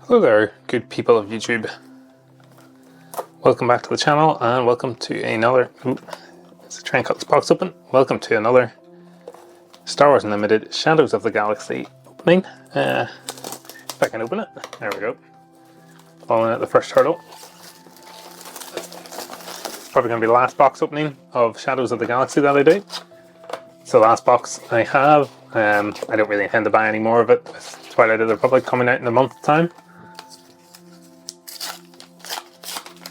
Hello there, good people of YouTube. Welcome back to the channel and welcome to another... let's try and cut this box open. Welcome to another Star Wars Unlimited Shadows of the Galaxy opening. If I can open it. There we go. Following at the first hurdle. It's probably going to be the last box opening of Shadows of the Galaxy that I do. It's the last box I have. I don't really intend to buy any more of it with Twilight of the Republic coming out in a month's time.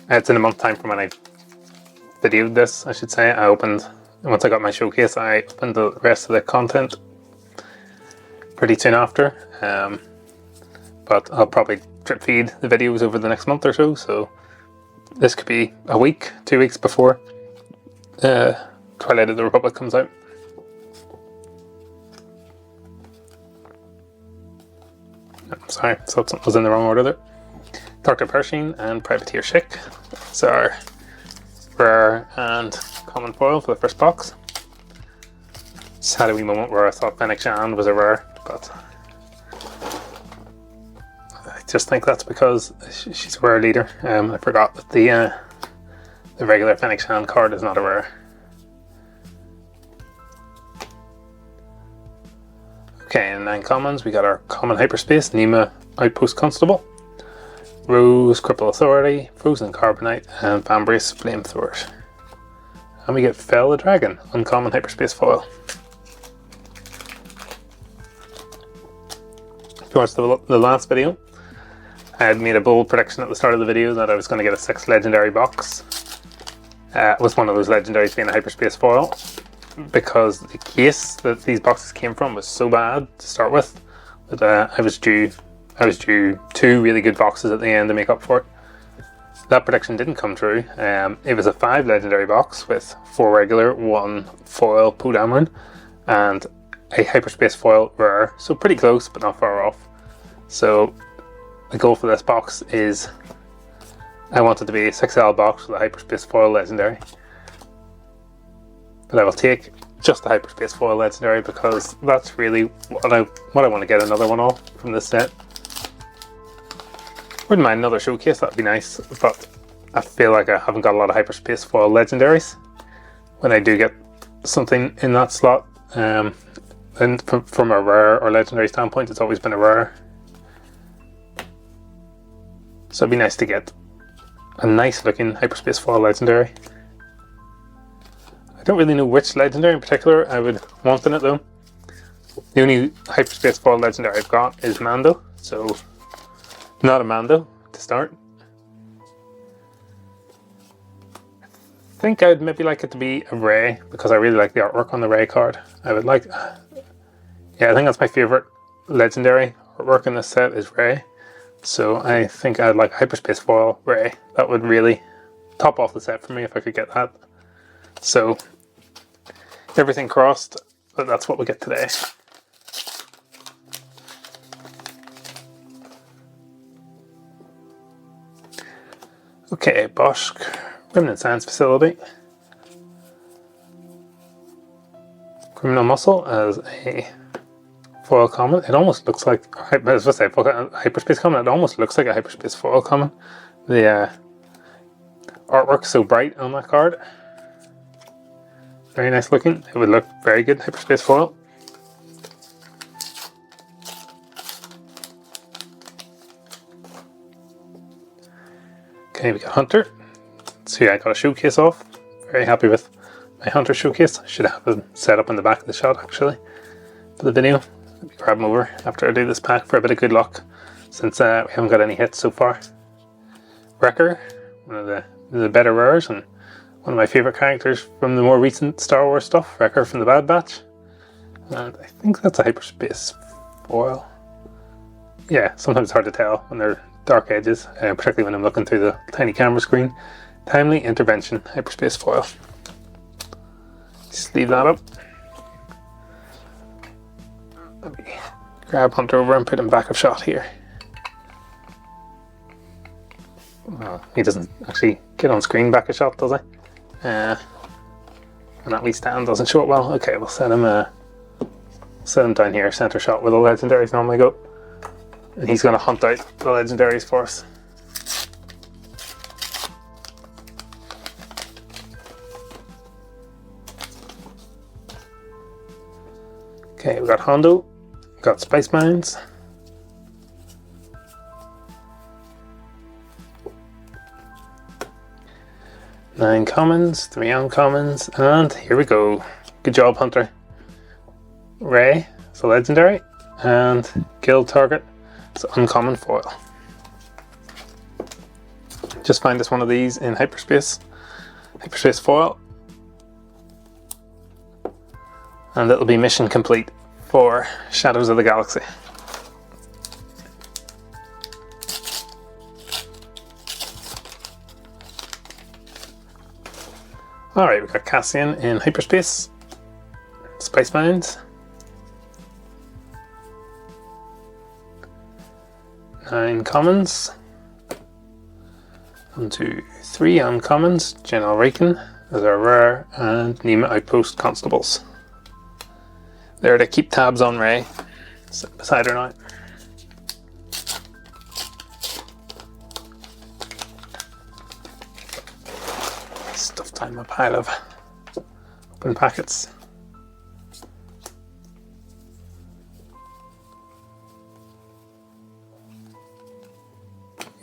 It's in a month's time from when I videoed this, I should say. Once I got my showcase, I opened the rest of the content pretty soon after. But I'll probably drip feed the videos over the next month or so, so this could be a week, 2 weeks before Twilight of the Republic comes out. Sorry, something was in the wrong order there. Dr. Pershing and Privateer Schick. These are rare and common foil for the first box. Just had a wee moment where I thought Fennec Shand was a rare, but I just think that's because she's a rare leader. I forgot that the regular Fennec Shand card is not a rare. Okay, in 9 commons we got our common hyperspace, Nema Outpost Constable, Rose Cripple Authority, Frozen Carbonite, and Vambrace Flamethrowers. And we get Fell the Dragon, uncommon hyperspace foil. If you watched the last video, I had made a bold prediction at the start of the video that I was going to get a 6th legendary box. With one of those legendaries being a hyperspace foil, because the case that these boxes came from was so bad to start with that I was due 2 really good boxes at the end to make up for it. That prediction didn't come true. It was a 5 legendary box with 4 regular, 1 foil Poe Dameron, and a hyperspace foil rare, so pretty close but not far off. So the goal for this box is I want it to be a 6L box with a hyperspace foil legendary. But I will take just the hyperspace foil legendary because that's really what I want to get another one of from this set. Wouldn't mind another showcase, that'd be nice, but I feel like I haven't got a lot of hyperspace foil legendaries. When I do get something in that slot, and from a rare or legendary standpoint, it's always been a rare. So it'd be nice to get a nice looking hyperspace foil legendary. I don't really know which legendary in particular I would want in it though. The only hyperspace foil legendary I've got is Mando, so not a Mando to start. I think I'd maybe like it to be a Rey because I really like the artwork on the Rey card. I think that's my favourite legendary artwork in this set is Rey. So I think I'd like hyperspace foil Rey. That would really top off the set for me if I could get that. So everything crossed, but that's what we get today. Okay, Bosch Remnant Science Facility. Criminal Muscle as a foil common. It almost looks like, I was supposed to say hyperspace common, it almost looks like a hyperspace foil common. The artwork's so bright on that card. Very nice looking. It would look very good hyperspace foil. Okay, we got Hunter. So yeah, I got a showcase off. Very happy with my Hunter showcase. I should have him set up in the back of the shot actually for the video. Let me grab him over after I do this pack for a bit of good luck, since we haven't got any hits so far. Wrecker, one of the better rares and one of my favourite characters from the more recent Star Wars stuff. Wrecker from the Bad Batch. And I think that's a hyperspace foil. Yeah, sometimes it's hard to tell when they're dark edges, particularly when I'm looking through the tiny camera screen. Timely Intervention hyperspace foil. Just leave that up. Let me grab Hunter over and put him back of shot here. Well, he doesn't actually get on screen back of shot, does he? And that wee stand doesn't show it well. Okay, we'll set him down here, center shot where the legendaries normally go. and he's going to hunt out the legendaries for us. Okay, we got Hondo, we got Spice Mines. Nine commons, 3 uncommons, and here we go. Good job, Hunter. Ray, it's a legendary, and guild target, it's uncommon foil. Just find us one of these in hyperspace foil, and it'll be mission complete for Shadows of the Galaxy. Alright, we've got Cassian in hyperspace, Spice Mines, 9 commons, 1, 2, 3 uncommons, General Raken as our rare, and Nema Outpost Constables. There to keep tabs on Ray, sit beside her now. Stuff down a pile of open packets.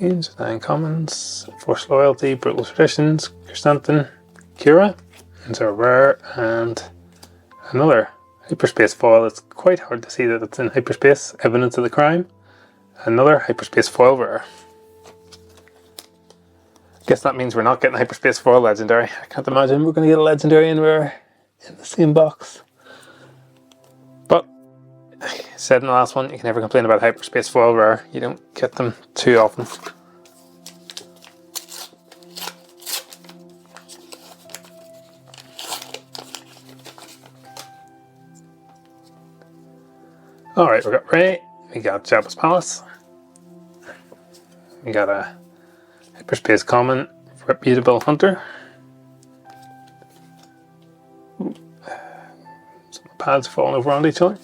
Age 9 commons, Force Loyalty, Brutal Traditions, Chrysanthemum, Kira, and a rare, and another hyperspace foil. It's quite hard to see that it's in hyperspace. Evidence of the Crime, another hyperspace foil rare. Guess that means we're not getting hyperspace foil legendary. I can't imagine we're going to get a legendary and rare in the same box. But I said in the last one, you can never complain about hyperspace foil rare. You don't get them too often. Alright, we got Ray, we got Jabba's Palace, we got a hyperspace common, Reputable Hunter, some pads falling over onto each other,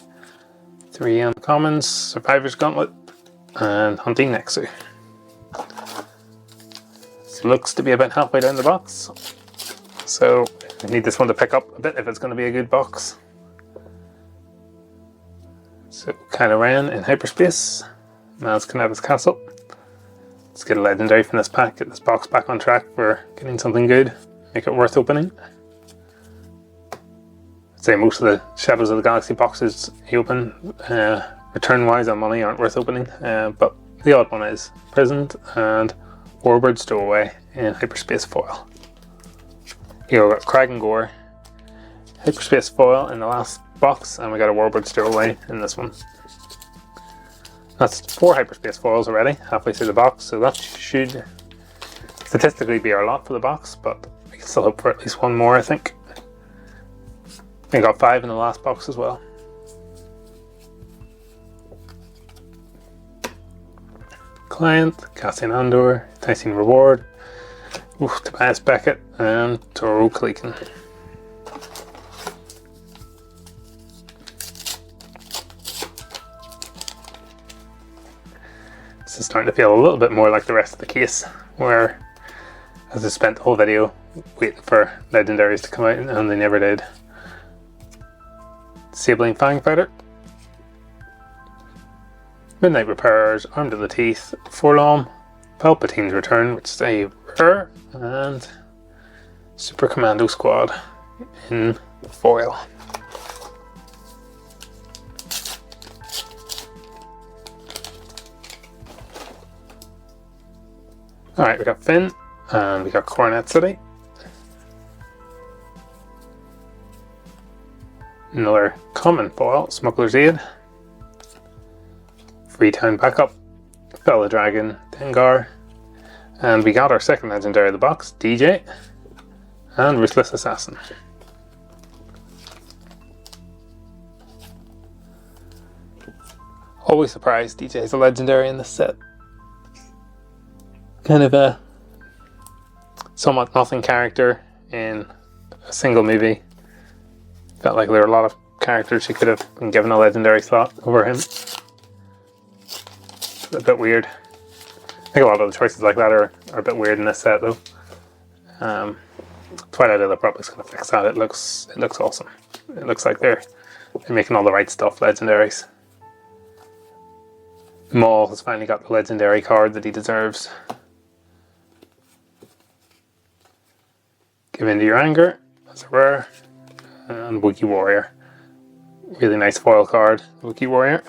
3 uncommons, Survivor's Gauntlet, and Hunting Nexu. This looks to be about halfway down the box, so I need this one to pick up a bit if it's going to be a good box. So Kylo Ren in hyperspace, Maz Kanata's Castle. Let's get a legendary from this pack, get this box back on track for getting something good, make it worth opening. I'd say most of the Shadows of the Galaxy boxes you open, return wise on money, aren't worth opening, but the odd one is. Prisoned and Warbird Stowaway in hyperspace foil. Here we've got Crag and Gore, hyperspace foil in the last box, and we got a Warbird Stowaway in this one. That's 4 hyperspace foils already, halfway through the box, so that should statistically be our lot for the box, but we can still hope for at least one more, I think. We got 5 in the last box as well. Client, Cassian Andor, Tyson Reward, Tobias Beckett, and Toro Kalikan. This is starting to feel a little bit more like the rest of the case, where as I spent the whole video waiting for legendaries to come out and they never did. Sabling Fang Fighter, Midnight Repairers, Armed to the Teeth, Forlom, Palpatine's Return, which is a rare, and Super Commando Squad in foil. Alright, we got Finn, and we got Coronet City. Another common foil, Smuggler's Aid. Freetown Backup, Bella Dragon, Dengar. And we got our second legendary of the box, DJ, and Ruthless Assassin. Always surprised DJ is a legendary in this set. Kind of a somewhat nothing character in a single movie. Felt like there were a lot of characters who could have been given a legendary slot over him. a bit weird. I think a lot of the choices like that are a bit weird in this set though. Twilight of the Republic's gonna fix that. It looks awesome. It looks like they're making all the right stuff, legendaries. Maul has finally got the legendary card that he deserves. Give In to Your Anger, that's a rare. And Wookiee Warrior. Really nice foil card, Wookiee Warrior.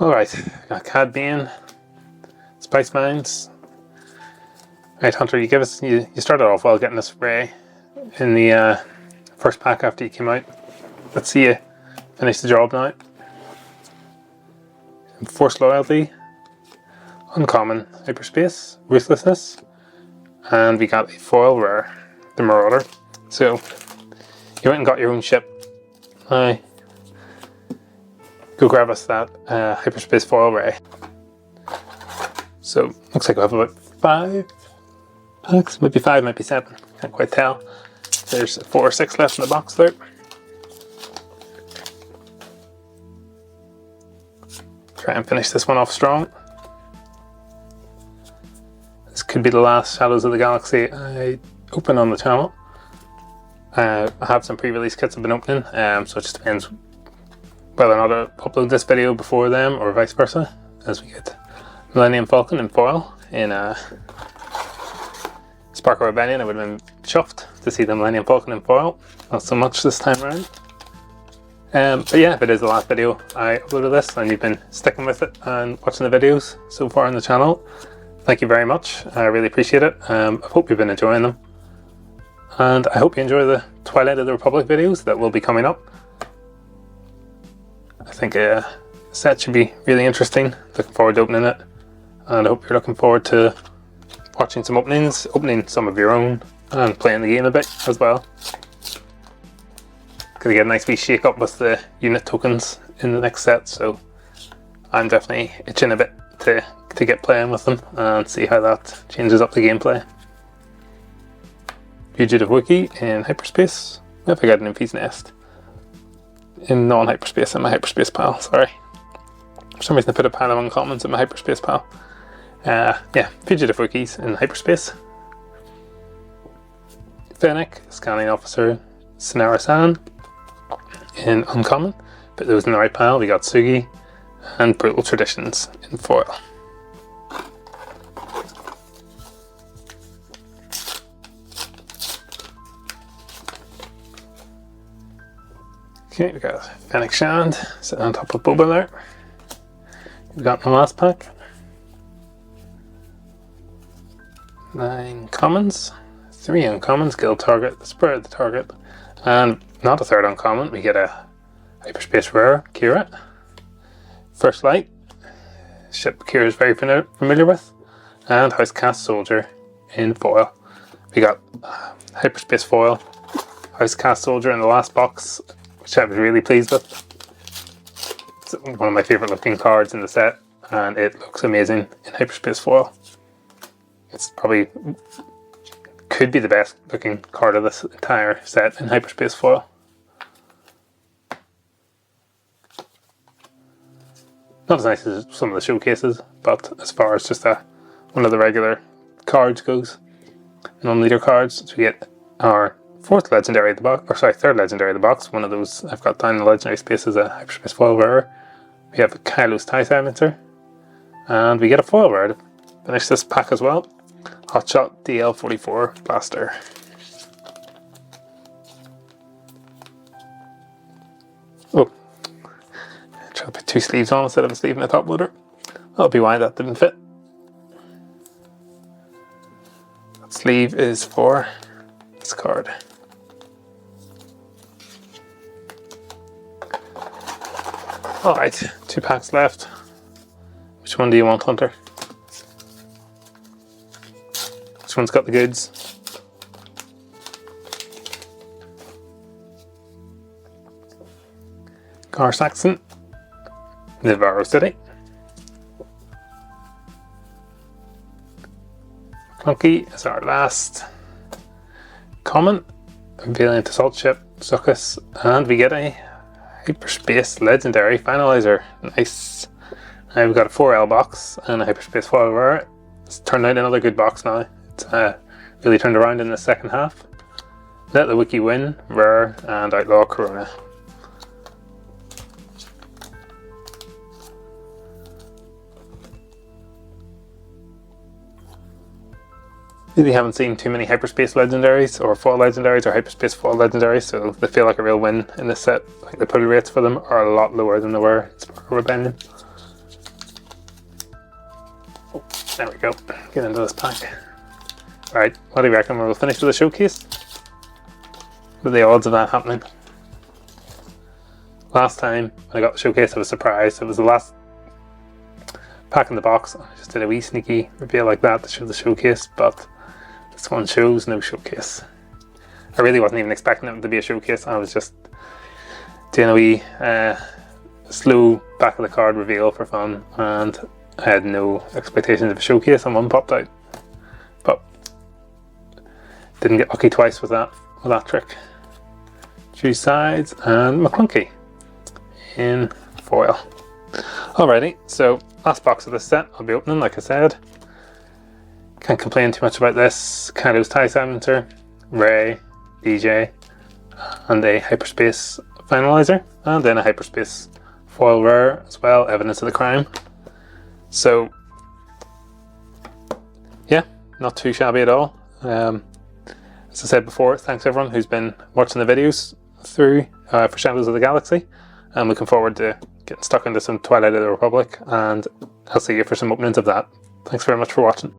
Alright, got Cad Bane, Spice Mines. Right, Hunter, you started off well getting this Ray in the first pack after you came out. Let's see you finish the job now. Force Loyalty, Uncommon, Hyperspace, Ruthlessness, and we got a foil rare, the Marauder. So, you went and got your own ship. Go grab us that Hyperspace foil ray. So, looks like we have about 5 packs, maybe 5, maybe 7, can't quite tell. There's 4 or 6 left in the box there. Try and finish this one off strong. This could be the last Shadows of the Galaxy I open on the channel. I have some pre-release kits I've been opening, so it just depends whether or not I upload this video before them or vice versa, as we get Millennium Falcon in foil. In Sparkle Rebellion I would have been chuffed to see the Millennium Falcon in foil, not so much this time around. But yeah, if it is the last video I uploaded this and you've been sticking with it and watching the videos so far on the channel, thank you very much. I really appreciate it. I hope you've been enjoying them. And I hope you enjoy the Twilight of the Republic videos that will be coming up. I think the set should be really interesting. Looking forward to opening it. And I hope you're looking forward to watching some openings, opening some of your own, and playing the game a bit as well. Gonna get a nice wee shake up with the unit tokens in the next set, so I'm definitely itching a bit to get playing with them and see how that changes up the gameplay. Fugitive Wookiee in hyperspace. If I got an Infe's Nest in non-hyperspace in my hyperspace pile, sorry. For some reason I put a pile of uncommons in my hyperspace pile. Yeah, Fugitive Wookiees in hyperspace. Fennec, Scanning Officer, Sinara-san in uncommon. Put those in the right pile. We got Sugi and Brutal Traditions in foil. Okay, we got Fennec Shand sitting on top of Boba there. We got in the last pack 9 commons, 3 uncommons, Guild Target, the Spirit of the Target, and not a third uncommon. We get a Hyperspace Rare, Kira. First Light, ship Kira is very familiar with, and House Cast Soldier in foil. We got Hyperspace Foil, House Cast Soldier in the last box, which I was really pleased with. It's one of my favourite looking cards in the set, and it looks amazing in Hyperspace Foil. It's probably could be the best looking card of this entire set in Hyperspace Foil. Not as nice as some of the showcases, but as far as just one of the regular cards goes, non-leader cards, so we get our 4th legendary of the box, or sorry, 3rd legendary of the box. One of those I've got down in the legendary space as a hyperspace foil rare. We have a Kylo's TIE Silencer, and we get a foil rare to finish this pack as well. Hotshot DL44 Blaster. Oh, try to put 2 sleeves on instead of a sleeve in the top loader. That'll be why that didn't fit. That sleeve is for this card. Alright, 2 packs left. Which one do you want, Hunter? Which one's got the goods? Gar Saxon, Navarro City. Clunky is our last common. Valiant Assault Ship, Succus, and we get a Hyperspace Legendary Finalizer. Nice. Now we've got a 4L box and a Hyperspace foil rare. It's turned out another good box now. It's really turned around in the second half. Let the Wiki Win, rare, and Outlaw Corona. Really haven't seen too many Hyperspace Legendaries or Foil Legendaries or Hyperspace Foil Legendaries, so they feel like a real win in this set. Like the pull rates for them are a lot lower than they were in Sparkle Rebellion. Oh, there we go. Get into this pack. Right, what do you reckon? We'll finish with a showcase? What are the odds of that happening? Last time when I got the showcase I was surprised. It was the last pack in the box. I just did a wee sneaky reveal like that to show the showcase, but this one shows no showcase. I really wasn't even expecting it to be a showcase. I was just doing a wee slow back of the card reveal for fun, and I had no expectations of a showcase, and one popped out. But didn't get lucky twice with that trick. Two sides and McClunky in foil. Alrighty, so last box of this set I'll be opening, like I said. Can't complain too much about this. Kando's Tie Silencer, Ray, DJ, and a Hyperspace Finalizer, and then a Hyperspace foil rare as well, Evidence of the Crime. So yeah, not too shabby at all. As I said before, thanks everyone who's been watching the videos through for Shadows of the Galaxy. I'm looking forward to getting stuck into some Twilight of the Republic, and I'll see you for some openings of that. Thanks very much for watching.